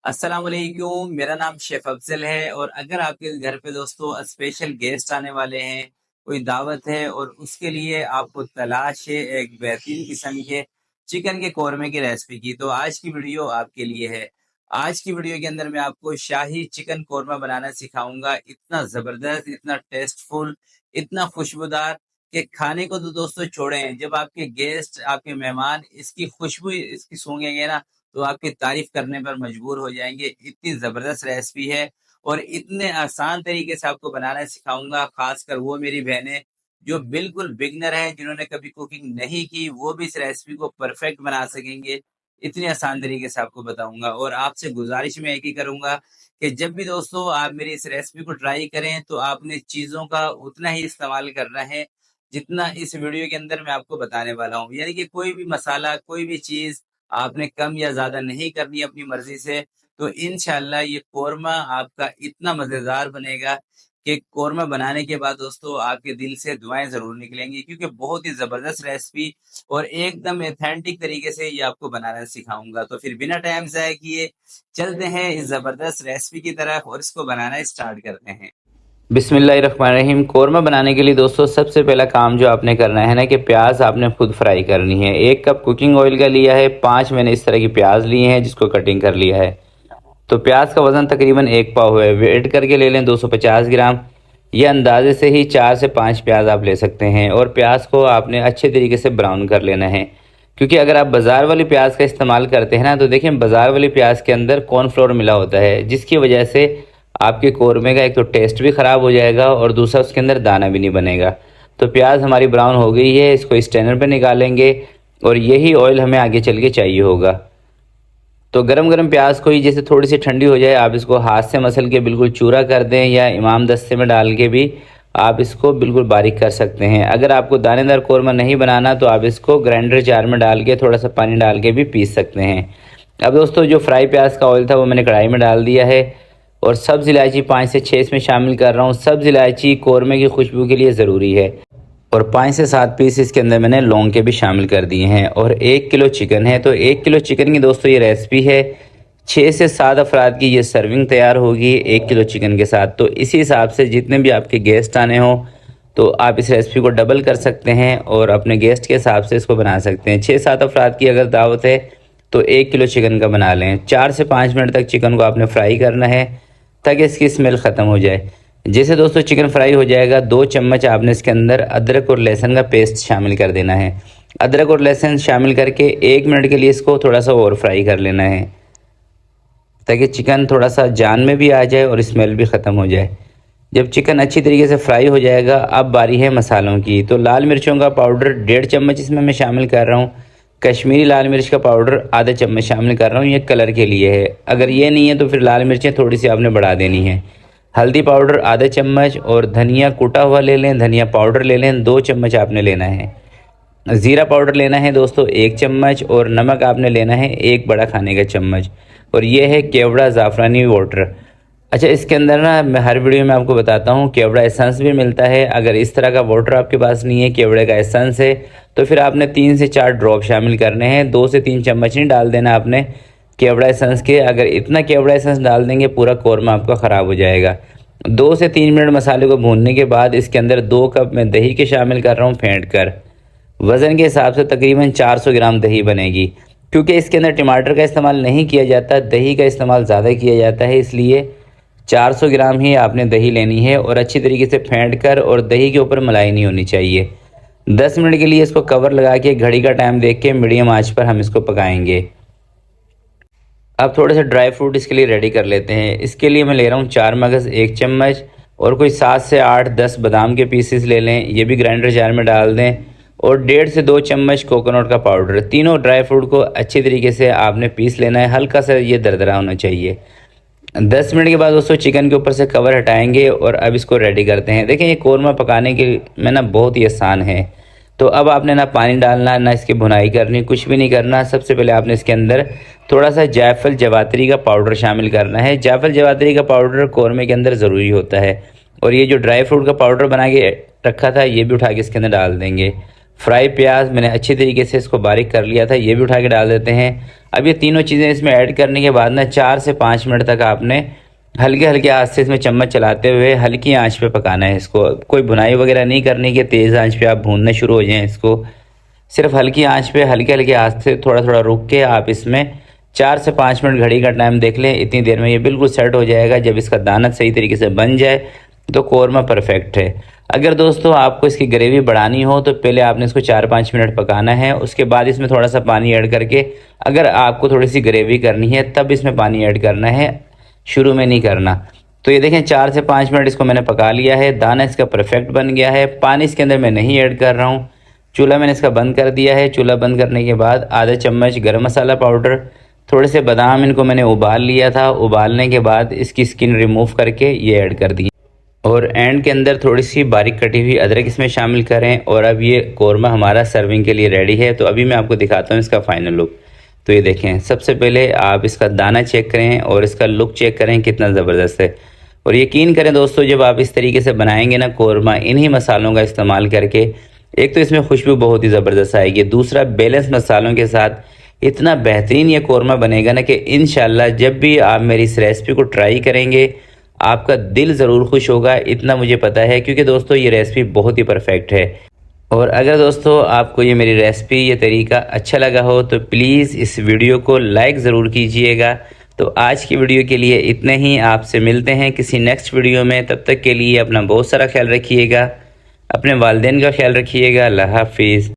अस्सलाम वालेकुम। मेरा नाम शेफ अफजल है और अगर आपके घर पे दोस्तों स्पेशल गेस्ट आने वाले हैं, कोई दावत है और उसके लिए आपको तलाश है एक बेहतरीन किस्म के चिकन के कौरमे की रेसिपी की, तो आज की वीडियो आपके लिए है। आज की वीडियो के अंदर मैं आपको शाही चिकन कौरमा बनाना सिखाऊंगा। इतना ज़बरदस्त, इतना टेस्टफुल, इतना खुशबूदार कि खाने को तो दोस्तों छोड़ें, जब आपके गेस्ट, आपके मेहमान इसकी खुशबू इसकी सूंघेंगे ना, तो आपकी तारीफ करने पर मजबूर हो जाएंगे। इतनी जबरदस्त रेसिपी है और इतने आसान तरीके से आपको बनाना सिखाऊंगा। खासकर वो मेरी बहनें जो बिल्कुल बिगनर हैं, जिन्होंने कभी कुकिंग नहीं की, वो भी इस रेसिपी को परफेक्ट बना सकेंगे। इतनी आसान तरीके से आपको बताऊंगा और आपसे गुजारिश में एक ही करूंगा कि जब भी दोस्तों आप मेरी इस रेसिपी को ट्राई करें तो आपने चीजों का उतना ही इस्तेमाल करना है जितना इस वीडियो के अंदर मैं आपको बताने वाला हूँ। यानी कि कोई भी मसाला, कोई भी चीज आपने कम या ज़्यादा नहीं करनी अपनी मर्ज़ी से। तो इंशाअल्लाह ये कोरमा आपका इतना मज़ेदार बनेगा कि कोरमा बनाने के बाद दोस्तों आपके दिल से दुआएँ ज़रूर निकलेंगी, क्योंकि बहुत ही ज़बरदस्त रेसिपी और एकदम ऑथेंटिक तरीके से ये आपको बनाना सिखाऊँगा। तो फिर बिना टाइम ज़ाया किए चलते हैं इस ज़बरदस्त रेसिपी की तरफ और इसको बनाना स्टार्ट करते हैं। बिस्मिल्लाहिर्रहमानिर्रहीम। कौरमा बनाने के लिए दोस्तों सबसे पहला काम जो आपने करना है ना कि प्याज आपने खुद फ्राई करनी है। 1 कप कुकिंग ऑयल का लिया है, 5 मैंने इस तरह की प्याज लिए हैं जिसको कटिंग कर लिया है। तो प्याज का वज़न तकरीबन 1 पाव है। वेट करके ले लें 250 ग्राम। ये अंदाजे से ही 4 से 5 प्याज आप ले सकते हैं और प्याज को आपने अच्छे तरीके से ब्राउन कर लेना है, क्योंकि अगर आप बाज़ार वाली प्याज का इस्तेमाल करते हैं ना तो देखिए बाज़ार वाली प्याज के अंदर कॉर्नफ्लोर मिला होता है, जिसकी वजह से आपके कौरमे का एक तो टेस्ट भी ख़राब हो जाएगा और दूसरा उसके अंदर दाना भी नहीं बनेगा। तो प्याज हमारी ब्राउन हो गई है, इसको स्ट्रेनर पे निकालेंगे और यही ऑयल हमें आगे चल के चाहिए होगा। तो गरम गरम प्याज को ही जैसे थोड़ी सी ठंडी हो जाए आप इसको हाथ से मसल के बिल्कुल चूरा कर दें, या इमाम दस्ते में डाल के भी आप इसको बिल्कुल बारीक कर सकते हैं। अगर आपको दानेदार कौरमा नहीं बनाना तो आप इसको ग्राइंडर जार में डाल के थोड़ा सा पानी डाल के भी पीस सकते हैं। अब दोस्तों जो फ्राई प्याज का ऑयल था वो मैंने कढ़ाई में डाल दिया है और सब्ज़ इलायची 5 से 6 इसमें शामिल कर रहा हूँ। सब्ज़ इलायची कौरमे की खुशबू के लिए ज़रूरी है। और 5 से 7 पीस इसके अंदर मैंने लौंग के भी शामिल कर दिए हैं। और 1 किलो चिकन है, तो 1 किलो चिकन की दोस्तों ये रेसिपी है। 6 से 7 अफराद की ये सर्विंग तैयार होगी 1 किलो चिकन के साथ। तो इसी हिसाब से जितने भी आपके गेस्ट आने हों तो आप इस रेसिपी को डबल कर सकते हैं और अपने गेस्ट के हिसाब से इसको बना सकते हैं। 6-7 अफराद की अगर दावत है तो 1 किलो चिकन का बना लें। 4 से 5 मिनट तक चिकन को आपने फ्राई करना है ताकि इसकी स्मेल ख़त्म हो जाए। जैसे दोस्तों चिकन फ्राई हो जाएगा 2 चम्मच आपने इसके अंदर अदरक और लहसुन का पेस्ट शामिल कर देना है। अदरक और लहसुन शामिल करके 1 मिनट के लिए इसको थोड़ा सा और फ्राई कर लेना है ताकि चिकन थोड़ा सा जान में भी आ जाए और स्मेल भी ख़त्म हो जाए। जब चिकन अच्छी तरीके से फ्राई हो जाएगा अब बारी है मसालों की। तो लाल मिर्चों का पाउडर 1.5 चम्मच इसमें मैं शामिल कर रहा हूँ। कश्मीरी लाल मिर्च का पाउडर आधा चम्मच शामिल कर रहा हूँ, ये कलर के लिए है। अगर ये नहीं है तो फिर लाल मिर्चें थोड़ी सी आपने बढ़ा देनी है। हल्दी पाउडर आधा चम्मच और धनिया कूटा हुआ ले लें, धनिया पाउडर ले लें 2 चम्मच आपने लेना है। ज़ीरा पाउडर लेना है दोस्तों 1 चम्मच और नमक आपने लेना है 1 बड़ा खाने का चम्मच। और ये है केवड़ा ज़ाफ़रानी वाटर। अच्छा, इसके अंदर ना मैं हर वीडियो में आपको बताता हूँ केवड़ा एसेंस भी मिलता है। अगर इस तरह का वाटर आपके पास नहीं है, केवड़े का एसेंस है, तो फिर आपने 3 से 4 ड्रॉप शामिल करने हैं। 2 से 3 चम्मच नहीं डाल देना आपने केवड़ा एसेंस के। अगर इतना केवड़ा एसेंस डाल देंगे पूरा कौरमा आपका ख़राब हो जाएगा। 2 से 3 मिनट मसाले को भूनने के बाद इसके अंदर 2 कप मैं दही के शामिल कर रहा हूँ फेंट कर। वज़न के हिसाब से तकरीबन 400 ग्राम दही बनेगी। क्योंकि इसके अंदर टमाटर का इस्तेमाल नहीं किया जाता, दही का इस्तेमाल ज़्यादा किया जाता है, इसलिए 400 ग्राम ही आपने दही लेनी है और अच्छी तरीके से फेंट कर, और दही के ऊपर मलाई नहीं होनी चाहिए। 10 मिनट के लिए इसको कवर लगा के घड़ी का टाइम देख के मीडियम आंच पर हम इसको पकाएंगे। अब थोड़े से ड्राई फ्रूट इसके लिए रेडी कर लेते हैं। इसके लिए मैं ले रहा हूँ 4 मगज़ 1 चम्मच और कोई 7 से 8-10 बादाम के पीसेस ले लें, ये भी ग्राइंडर जार में डाल दें। और 1.5 से 2 चम्मच कोकोनट का पाउडर। तीनों ड्राई फ्रूट को अच्छी तरीके से आपने पीस लेना है, हल्का सा ये दरदरा होना चाहिए। 10 मिनट के बाद दोस्तों चिकन के ऊपर से कवर हटाएंगे और अब इसको रेडी करते हैं। देखें ये कौरमा पकाने के में ना बहुत ही आसान है। तो अब आपने ना पानी डालना, ना इसकी भुनाई करनी, कुछ भी नहीं करना। सबसे पहले आपने इसके अंदर थोड़ा सा जायफल जवात्री का पाउडर शामिल करना है। जायफल जवात्री का पाउडर कौरमे के अंदर ज़रूरी होता है। और ये जो ड्राई फ्रूट का पाउडर बना के रखा था ये भी उठा के इसके अंदर डाल देंगे। फ्राई प्याज मैंने अच्छी तरीके से इसको बारीक कर लिया था, ये भी उठा के डाल देते हैं। अब ये तीनों चीज़ें इसमें ऐड करने के बाद ना 4 से 5 मिनट तक आपने हल्के हल्के आंच से इसमें चम्मच चलाते हुए हल्की आंच पे पकाना है इसको। कोई भुनाई वगैरह नहीं करनी कि तेज़ आंच पे आप भूनना शुरू हो जाएं इसको। सिर्फ हल्की आंच पे हल्के हल्के आंच से थोड़ा थोड़ा रुक के आप इसमें 4 से 5 मिनट घड़ी का टाइम देख लें। इतनी देर में ये बिल्कुल सेट हो जाएगा। जब इसका दाना सही तरीके से बन जाए तो कौरमा परफेक्ट है। अगर दोस्तों आपको इसकी ग्रेवी बढ़ानी हो तो पहले आपने इसको 4-5 मिनट पकाना है, उसके बाद इसमें थोड़ा सा पानी ऐड करके अगर आपको थोड़ी सी ग्रेवी करनी है तब इसमें पानी ऐड करना है, शुरू में नहीं करना। तो ये देखें 4 से 5 मिनट इसको मैंने पका लिया है, दाना इसका परफेक्ट बन गया है। पानी इसके अंदर मैं नहीं ऐड कर रहा हूँ। चूल्हा मैंने इसका बंद कर दिया है। चूल्हा बंद करने के बाद आधा चम्मच गरम मसाला पाउडर, थोड़े से बादाम इनको मैंने उबाल लिया था, उबालने के बाद इसकी स्किन रिमूव करके ये ऐड कर दी और एंड के अंदर थोड़ी सी बारीक कटी हुई अदरक इसमें शामिल करें। और अब ये कौरमा हमारा सर्विंग के लिए रेडी है। तो अभी मैं आपको दिखाता हूँ इसका फाइनल लुक। तो ये देखें, सबसे पहले आप इसका दाना चेक करें और इसका लुक चेक करें कितना ज़बरदस्त है। और यकीन करें दोस्तों, जब आप इस तरीके से बनाएंगे ना कौरमा इन्हीं मसालों का इस्तेमाल करके, एक तो इसमें खुशबू बहुत ही ज़बरदस्त आएगी, दूसरा बैलेंस मसालों के साथ इतना बेहतरीन ये कौरमा बनेगा ना कि इंशाल्लाह जब भी आप मेरी इस रेसिपी को ट्राई करेंगे आपका दिल ज़रूर खुश होगा, इतना मुझे पता है, क्योंकि दोस्तों ये रेसिपी बहुत ही परफेक्ट है। और अगर दोस्तों आपको ये मेरी रेसिपी, ये तरीका अच्छा लगा हो तो प्लीज़ इस वीडियो को लाइक ज़रूर कीजिएगा। तो आज की वीडियो के लिए इतने ही। आपसे मिलते हैं किसी नेक्स्ट वीडियो में। तब तक के लिए अपना बहुत सारा ख्याल रखिएगा, अपने वालिदैन का ख्याल रखिएगा। अल्लाह हाफिज़।